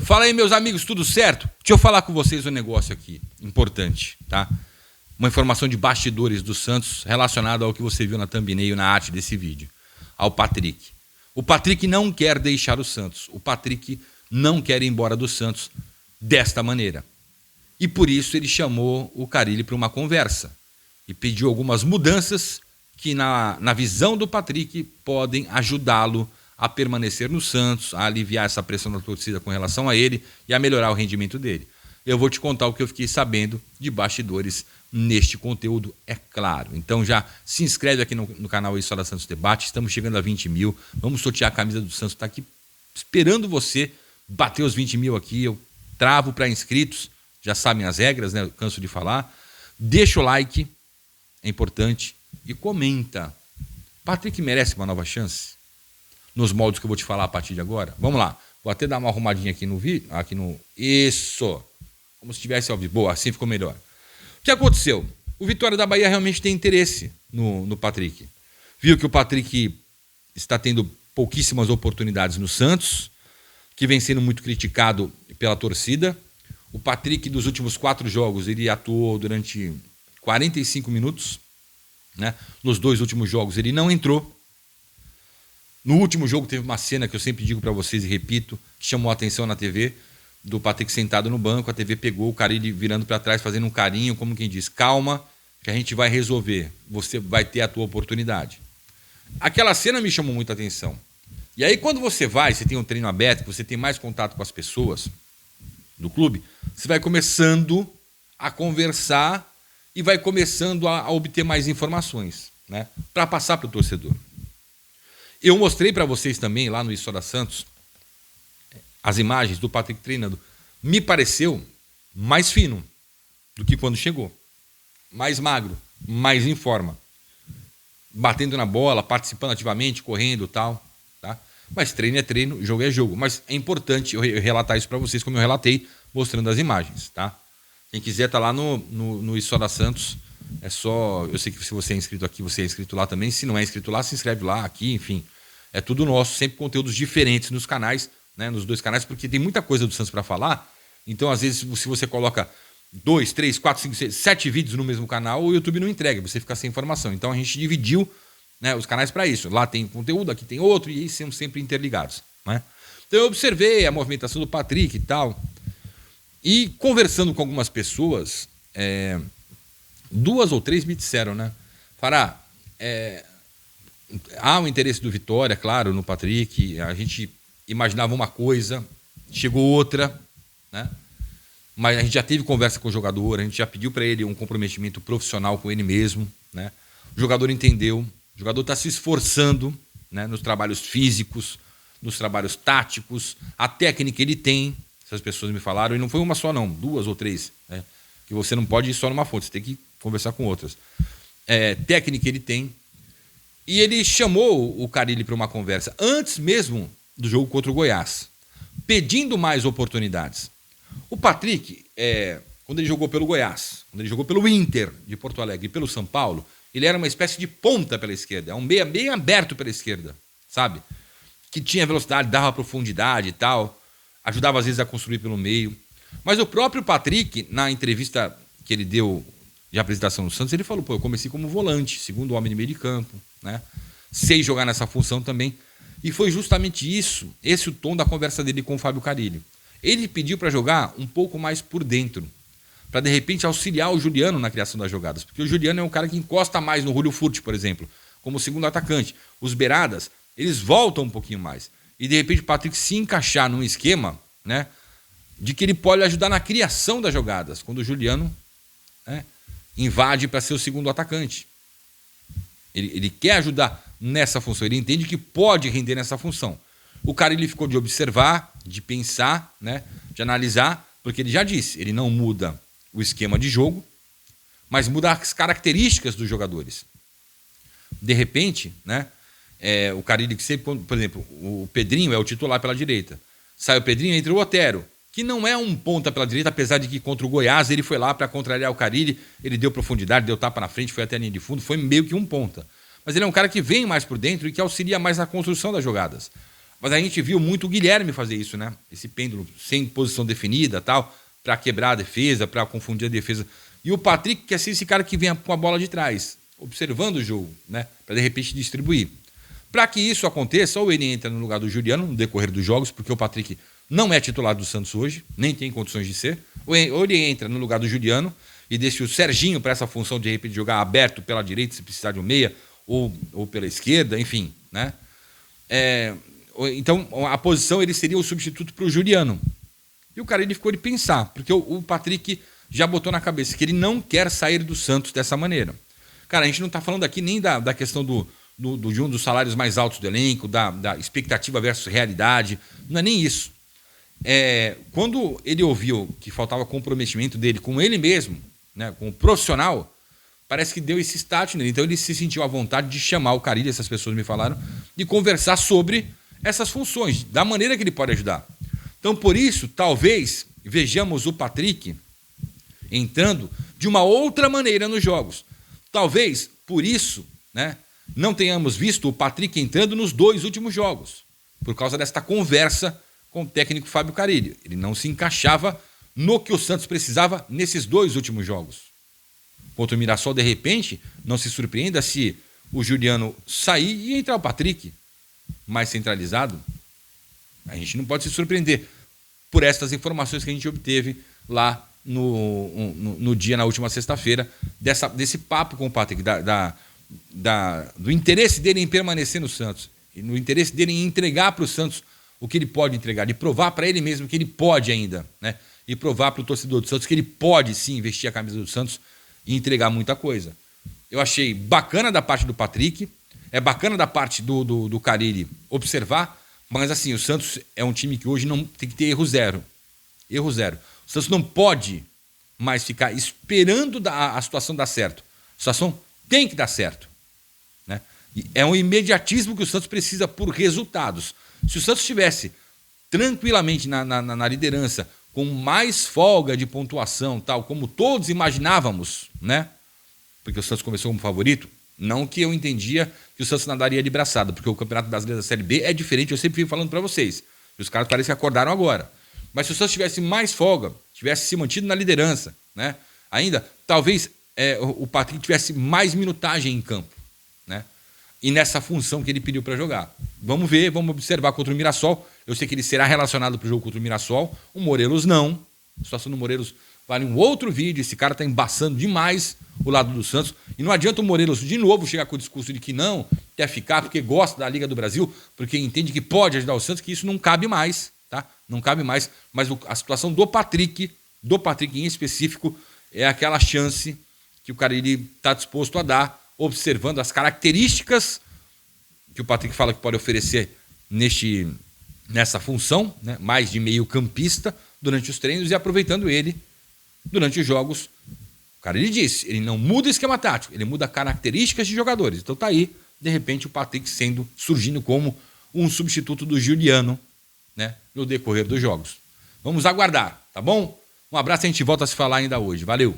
Fala aí, meus amigos, tudo certo? Deixa eu falar com vocês um negócio aqui, importante, tá? Uma informação de bastidores do Santos relacionada ao que você viu na thumbnail, na arte desse vídeo. Ao Patrick. O Patrick não quer deixar o Santos. O Patrick não quer ir embora do Santos desta maneira. E por isso ele chamou o Carille para uma conversa. E pediu algumas mudanças que, na visão do Patrick, podem ajudá-lo a permanecer no Santos, a aliviar essa pressão da torcida com relação a ele e a melhorar o rendimento dele. Eu vou te contar o que eu fiquei sabendo de bastidores neste conteúdo, é claro. Então já se inscreve aqui no canal História Santos Debate, estamos chegando a 20 mil, vamos sortear a camisa do Santos, está aqui esperando você bater os 20 mil aqui, eu travo para inscritos, já sabem as regras, né? Eu canso de falar. Deixa o like, é importante, e comenta. Patrick merece uma nova chance? Nos moldes que eu vou te falar a partir de agora. Vamos lá. Vou até dar uma arrumadinha aqui no vídeo. Isso. Como se tivesse ao vivo. Boa, assim ficou melhor. O que aconteceu? O Vitória da Bahia realmente tem interesse no Patrick. Viu que o Patrick está tendo pouquíssimas oportunidades no Santos, que vem sendo muito criticado pela torcida. O Patrick, dos últimos 4 jogos, ele atuou durante 45 minutos. Né? Nos 2 últimos jogos ele não entrou. No último jogo teve uma cena que eu sempre digo para vocês e repito, que chamou a atenção na TV, do Patrick sentado no banco, a TV pegou o Carille virando para trás, fazendo um carinho, como quem diz, calma, que a gente vai resolver, você vai ter a tua oportunidade. Aquela cena me chamou muita atenção. E aí quando você tem um treino aberto, você tem mais contato com as pessoas do clube, você vai começando a conversar e vai começando a obter mais informações, né, para passar para o torcedor. Eu mostrei para vocês também, lá no História Santos, as imagens do Patrick treinando. Me pareceu mais fino do que quando chegou. Mais magro, mais em forma. Batendo na bola, participando ativamente, correndo e tal. Tá? Mas treino é treino, jogo é jogo. Mas é importante eu relatar isso para vocês, como eu relatei, mostrando as imagens. Tá? Quem quiser tá lá no História Santos. É só, eu sei que se você é inscrito aqui, você é inscrito lá também. Se não é inscrito lá, se inscreve lá, aqui, enfim. É tudo nosso, sempre conteúdos diferentes nos canais, né, nos 2 canais, porque tem muita coisa do Santos para falar. Então, às vezes, se você coloca 2, 3, 4, 5, 6, 7 vídeos no mesmo canal, o YouTube não entrega, você fica sem informação. Então, a gente dividiu, né, os canais para isso. Lá tem conteúdo, aqui tem outro, e aí são sempre interligados. Né? Então, eu observei a movimentação do Patrick e tal. E conversando com algumas pessoas... 2 ou 3 me disseram, né? Fará, há um interesse do Vitória, claro, no Patrick. A gente imaginava uma coisa, chegou outra, né? Mas a gente já teve conversa com o jogador, a gente já pediu para ele um comprometimento profissional com ele mesmo, né? O jogador entendeu, o jogador está se esforçando, né, nos trabalhos físicos, nos trabalhos táticos, a técnica ele tem, essas pessoas me falaram, e não foi uma só não, 2 ou 3, né? Que você não pode ir só numa fonte, você tem que conversar com outras. Técnica ele tem. E ele chamou o Carille para uma conversa antes mesmo do jogo contra o Goiás, pedindo mais oportunidades. O Patrick, quando ele jogou pelo Goiás, quando ele jogou pelo Inter de Porto Alegre e pelo São Paulo, ele era uma espécie de ponta pela esquerda, um meia bem aberto pela esquerda, sabe? Que tinha velocidade, dava profundidade e tal, ajudava às vezes a construir pelo meio. Mas o próprio Patrick, na entrevista que ele deu de apresentação no Santos, ele falou, eu comecei como volante, segundo homem de meio de campo, né? Sei jogar nessa função também. E foi justamente isso, esse o tom da conversa dele com o Fábio Carille. Ele pediu para jogar um pouco mais por dentro, para de repente auxiliar o Juliano na criação das jogadas, porque o Juliano é um cara que encosta mais no Julio Furt, por exemplo, como segundo atacante. Os beiradas, eles voltam um pouquinho mais. E de repente o Patrick se encaixar num esquema, né, de que ele pode ajudar na criação das jogadas, quando o Juliano, né, invade para ser o segundo atacante. Ele quer ajudar nessa função, ele entende que pode render nessa função. O cara ele ficou de observar, de pensar, né, de analisar, porque ele já disse, ele não muda o esquema de jogo, mas muda as características dos jogadores. De repente, né, o Carille que sempre, por exemplo, o Pedrinho é o titular pela direita. Sai o Pedrinho, entra o Otero, que não é um ponta pela direita, apesar de que contra o Goiás ele foi lá para contrariar o Carille, ele deu profundidade, deu tapa na frente, foi até a linha de fundo, foi meio que um ponta. Mas ele é um cara que vem mais por dentro e que auxilia mais na construção das jogadas. Mas a gente viu muito o Guilherme fazer isso, né? Esse pêndulo sem posição definida, tal, para quebrar a defesa, para confundir a defesa. E o Patrick quer ser esse cara que vem com a bola de trás, observando o jogo, né? Para de repente distribuir. Para que isso aconteça, ou ele entra no lugar do Juliano no decorrer dos jogos, porque o Patrick não é titular do Santos hoje, nem tem condições de ser, ou ele entra no lugar do Juliano e deixa o Serginho para essa função de repente jogar aberto pela direita, se precisar de um meia, ou pela esquerda, enfim, né? Então, a posição ele seria o substituto para o Juliano. E o cara ele ficou de pensar, porque o Patrick já botou na cabeça que ele não quer sair do Santos dessa maneira. Cara, a gente não está falando aqui nem da questão de um dos salários mais altos do elenco, da expectativa versus realidade, não é nem isso. Quando ele ouviu que faltava comprometimento dele com ele mesmo, né, com o profissional, parece que deu esse start nele. Então ele se sentiu à vontade de chamar o Carille, essas pessoas me falaram, de conversar sobre essas funções, da maneira que ele pode ajudar. Então, por isso, talvez vejamos o Patrick entrando de uma outra maneira nos jogos. Talvez, por isso, né, não tenhamos visto o Patrick entrando nos 2 últimos jogos, por causa desta conversa com o técnico Fábio Carille. Ele não se encaixava no que o Santos precisava nesses 2 últimos jogos. Contra o Mirassol, de repente, não se surpreenda se o Juliano sair e entrar o Patrick mais centralizado. A gente não pode se surpreender por estas informações que a gente obteve lá no dia, na última sexta-feira, desse papo com o Patrick, do interesse dele em permanecer no Santos, e no interesse dele em entregar para o Santos o que ele pode entregar, de provar para ele mesmo que ele pode ainda, né? E provar para o torcedor do Santos que ele pode sim vestir a camisa do Santos e entregar muita coisa. Eu achei bacana da parte do Patrick, é bacana da parte do Carille observar, mas assim, o Santos é um time que hoje não tem que ter erro zero. Erro zero. O Santos não pode mais ficar esperando a situação dar certo. A situação tem que dar certo, né? E é um imediatismo que o Santos precisa por resultados. Se o Santos estivesse tranquilamente na liderança, com mais folga de pontuação, tal como todos imaginávamos, né? Porque o Santos começou como favorito, não que eu entendia que o Santos nadaria de braçada, porque o Campeonato Brasileiro da Série B é diferente, eu sempre vim falando para vocês. E os caras parecem que acordaram agora. Mas se o Santos tivesse mais folga, tivesse se mantido na liderança, né? Ainda, talvez o Patrick tivesse mais minutagem em campo, né? E nessa função que ele pediu para jogar. Vamos ver, vamos observar contra o Mirassol. Eu sei que ele será relacionado para o jogo contra o Mirassol. O Morelos não. A situação do Morelos vale um outro vídeo. Esse cara está embaçando demais o lado do Santos. E não adianta o Morelos de novo chegar com o discurso de que não quer ficar porque gosta da Liga do Brasil, porque entende que pode ajudar o Santos, que isso não cabe mais, tá? Não cabe mais. Mas a situação do Patrick em específico, é aquela chance que o cara está disposto a dar, observando as características que o Patrick fala que pode oferecer nessa função, né, mais de meio campista, durante os treinos e aproveitando ele durante os jogos. O cara ele disse, ele não muda o esquema tático, ele muda características de jogadores. Então tá aí, de repente, o Patrick surgindo como um substituto do Juliano, né, no decorrer dos jogos. Vamos aguardar, tá bom? Um abraço, a gente volta a se falar ainda hoje. Valeu!